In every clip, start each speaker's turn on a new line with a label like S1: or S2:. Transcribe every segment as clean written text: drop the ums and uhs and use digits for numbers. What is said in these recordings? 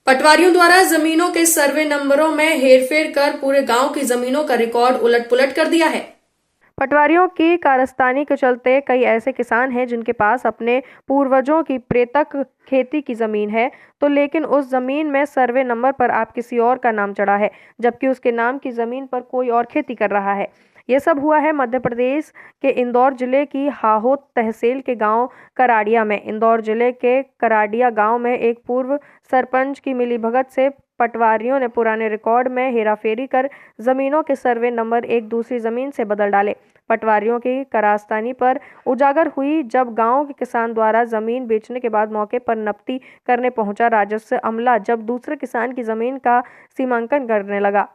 S1: पटवारियों द्वारा जमीनों के सर्वे नंबरों में हेरफेर कर पूरे गांव की जमीनों का रिकॉर्ड उलट-पुलट कर दिया है। पटवारियों की कारस्तानी के चलते कई ऐसे किसान हैं जिनके पास अपने पूर्वजों की प्रेतक खेती की जमीन है, तो लेकिन उस जमीन में सर्वे नंबर पर आप किसी और का नाम चढ़ा है, जबकि उसके नाम की जमीन पर कोई और खेती कर रहा है। ये सब हुआ है मध्य प्रदेश के इंदौर जिले की हाहोद तहसील के गांव कराड़िया में। इंदौर जिले के कराड़िया गांव में एक पूर्व सरपंच की मिलीभगत से पटवारियों ने पुराने रिकॉर्ड में हेराफेरी कर जमीनों के सर्वे नंबर एक दूसरी जमीन से बदल डाले। पटवारियों की कारस्तानी पर उजागर हुई जब गांव के किसान द्वारा जमीन बेचने के बाद मौके पर नपती करने पहुंचा राजस्व अमला, जब दूसरे किसान की जमीन का सीमांकन करने लगा।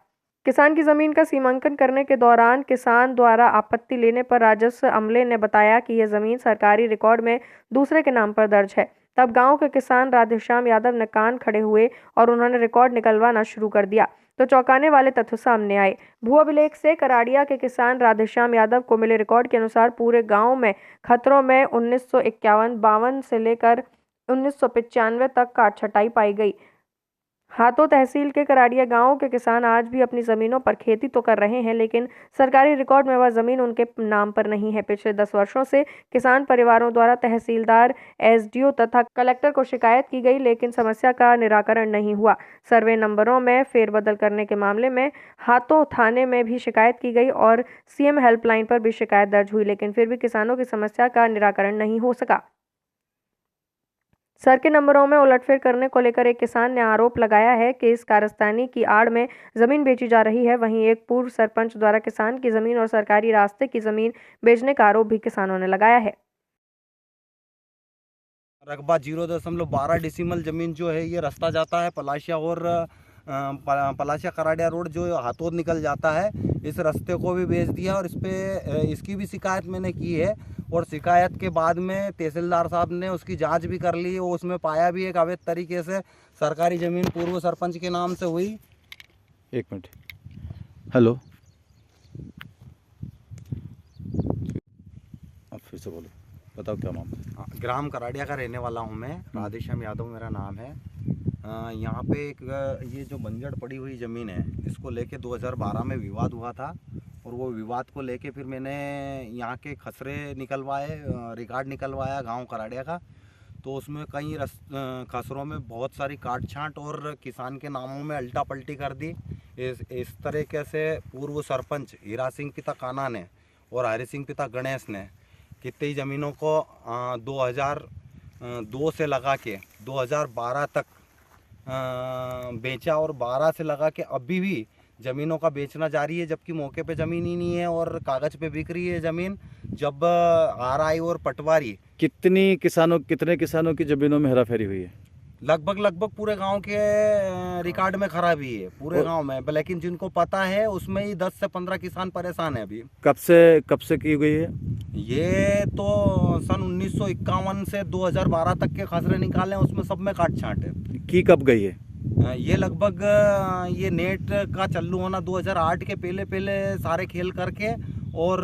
S1: किसान की जमीन का सीमांकन करने के दौरान किसान द्वारा आपत्ति लेने पर राजस्व अमले ने बताया कि यह जमीन सरकारी रिकॉर्ड में दूसरे के नाम पर दर्ज है। तब गांव के किसान राधेश्याम यादव ने कान खड़े हुए और उन्होंने रिकॉर्ड निकलवाना शुरू कर दिया, तो चौंकाने वाले तथ्य सामने आए। भू अभिलेख से कराड़िया के किसान राधेश्याम यादव को मिले रिकॉर्ड के अनुसार पूरे गांव में खतरों में 1951-52 से लेकर 1995 तक काट छटाई पाई गई। हाथों तहसील के कराड़िया गांव के किसान आज भी अपनी जमीनों पर खेती तो कर रहे हैं, लेकिन सरकारी रिकॉर्ड में वह जमीन उनके नाम पर नहीं है। पिछले 10 वर्षों से किसान परिवारों द्वारा तहसीलदार, एसडीओ तथा कलेक्टर को शिकायत की गई, लेकिन समस्या का निराकरण नहीं हुआ। सर्वे नंबरों में फेरबदल करने के मामले में हाथों थाने में भी शिकायत की गई और सीएम हेल्पलाइन पर भी शिकायत दर्ज हुई, लेकिन फिर भी किसानों की समस्या का निराकरण नहीं हो सका। सर के नंबरों में उलटफेर करने को लेकर एक किसान ने आरोप लगाया है कि इस कारस्तानी की आड़ में जमीन बेची जा रही है। वहीं एक पूर्व सरपंच द्वारा किसान की जमीन और सरकारी रास्ते की जमीन बेचने का आरोप भी किसानों ने लगाया है।
S2: रकबा 0.12 डिसिमल जमीन जो है ये रास्ता जाता है पलाशिया और पलाशिया कराड़िया रोड जो हाथोद निकल जाता है, इस रास्ते को भी बेच दिया और इसकी भी शिकायत मैंने की है। और शिकायत के बाद में तहसीलदार साहब ने उसकी जांच भी कर ली और उसमें पाया भी एक अवैध तरीके से सरकारी ज़मीन पूर्व सरपंच के नाम से हुई।
S3: एक मिनट, हेलो, अब फिर से बोलो, बताओ क्या मामला।
S2: ग्राम कराड़िया का रहने वाला हूँ मैं, राधेश्याम यादव मेरा नाम है। यहाँ पे एक ये जो बंजर पड़ी हुई ज़मीन है, इसको लेके 2012 में विवाद हुआ था और वो विवाद को लेके फिर मैंने यहाँ के खसरे निकलवाए, रिकॉर्ड निकलवाया गांव कराड़िया का। तो उसमें कई खसरों में बहुत सारी काट छांट और किसान के नामों में अल्टा पल्टी कर दी। इस तरीके से पूर्व सरपंच हीरा सिंह पिता काना ने और हरि सिंह पिता गणेश ने कितनी ज़मीनों को 2002 से लगा के 2012 तक बेचा और 12 से लगा के अभी भी ज़मीनों का बेचना जारी है, जबकि मौके पे ज़मीन ही नहीं है और कागज़ पे बिक रही है ज़मीन। जब आरआई और पटवारी
S3: कितने किसानों की जमीनों में हेराफेरी हुई है?
S2: लगभग पूरे गांव के रिकॉर्ड में खराबी है पूरे गांव में, लेकिन जिनको पता है उसमें ही 10 से 15 किसान परेशान है अभी।
S3: कब से की गई है?
S2: ये तो सन 1951 से 2012 तक के खसरे निकाले, उसमें सब में काट छांट है।
S3: की कब गई है?
S2: ये लगभग ये नेट का चालू होना 2008 के पहले सारे खेल करके और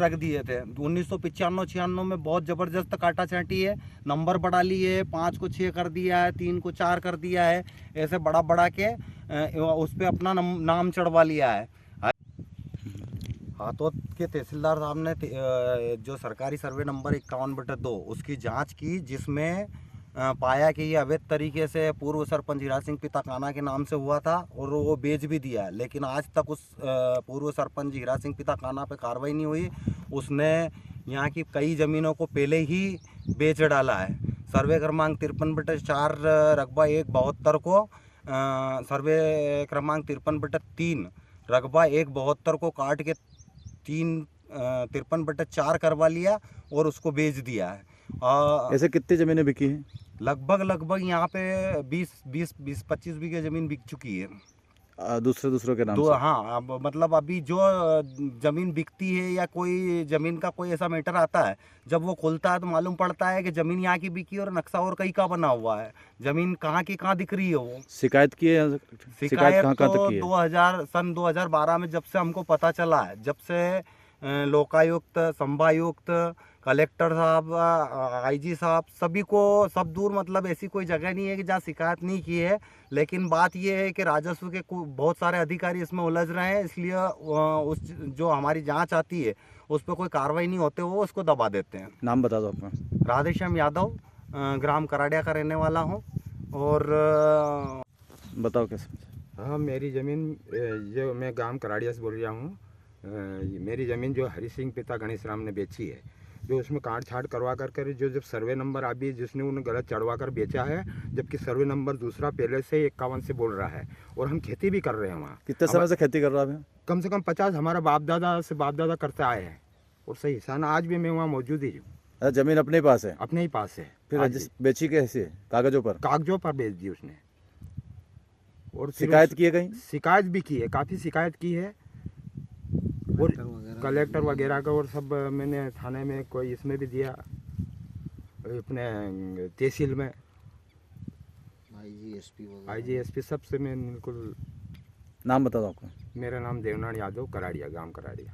S2: रख दिए थे। 1995-96 में बहुत ज़बरदस्त काटा छांटी है, नंबर बढ़ा लिए, 5 को 6 कर दिया है, 3 को 4 कर दिया है, ऐसे बड़ा के उस पर अपना नाम चढ़वा लिया है। हाथोद के तहसीलदार साहब ने जो सरकारी सर्वे नंबर 51/2 उसकी जांच की, जिसमें पाया कि ये अवैध तरीके से पूर्व सरपंच हीरा सिंह पिता काना के नाम से हुआ था और वो बेच भी दिया है, लेकिन आज तक उस पूर्व सरपंच हीरा सिंह पिता काना पे कार्रवाई नहीं हुई। उसने यहाँ की कई ज़मीनों को पहले ही बेच डाला है। सर्वे क्रमांक 53/4 रकबा 1/72 को सर्वे क्रमांक 53/3 रकबा 1/72 को काट के 53/4 करवा लिया और उसको बेच दिया है।
S3: ऐसे कितनी ज़मीनें बिकी हैं?
S2: लगभग यहाँ पे 20-25 बीघे ज़मीन बिक चुकी है
S3: दूसरों के नाम
S2: तो
S3: से।
S2: हाँ, अब मतलब अभी जो ज़मीन बिकती है या कोई ज़मीन का कोई ऐसा मैटर आता है, जब वो खुलता है तो मालूम पड़ता है कि ज़मीन यहाँ की बिकी और नक्शा और कहीं का बना हुआ है, ज़मीन कहाँ की कहाँ दिख रही है। वो
S3: शिकायत की है?
S2: शिकायत
S3: कहाँ
S2: तो
S3: तक की है?
S2: सन 2012 में जब से हमको पता चला है, जब से लोकायुक्त, संभायुक्त, कलेक्टर साहब, आईजी साहब, सभी को सब दूर, मतलब ऐसी कोई जगह नहीं है कि जहाँ शिकायत नहीं की है। लेकिन बात ये है कि राजस्व के बहुत सारे अधिकारी इसमें उलझ रहे हैं, इसलिए उस जो हमारी जांच आती है उस पर कोई कार्रवाई नहीं होते, वो उसको दबा देते हैं।
S3: नाम बता दो अपना।
S2: राधेश्याम यादव, ग्राम कराड़िया का रहने वाला हूँ। और
S3: बताओ कैसे।
S4: हाँ, मेरी ज़मीन जो मैं गांव कराड़िया से बोल रहा हूँ। मेरी ज़मीन जो हरि सिंह पिता गणेश राम ने बेची है, जो उसमें काट छाट करवा कर जो जब सर्वे नंबर अभी जिसने उन्हें गलत चढ़वा कर बेचा है, जबकि सर्वे नंबर दूसरा पहले से 51 से बोल रहा है, और हम खेती भी कर रहे हैं वहाँ।
S3: कितने समय से खेती कर रहा है?
S4: कम से कम 50, हमारा बाप दादा करते आए हैं, और सही हिसाब आज भी मैं वहाँ मौजूद ही हूँ।
S3: अच्छा, जमीन अपने पास है?
S4: अपने ही पास है।
S3: फिर बेची कैसे? कागजों पर
S4: बेच दी उसने। और
S3: शिकायत की है कहीं?
S4: शिकायत भी की है, काफ़ी शिकायत की है, और कलेक्टर वगैरह का, और सब मैंने थाने में कोई इसमें भी दिया, अपने तहसील में, आईजी सबसे मैं बिल्कुल।
S3: नाम बता दो आपका।
S4: मेरा नाम देवनारायण यादव, कराड़िया, गांव कराड़िया।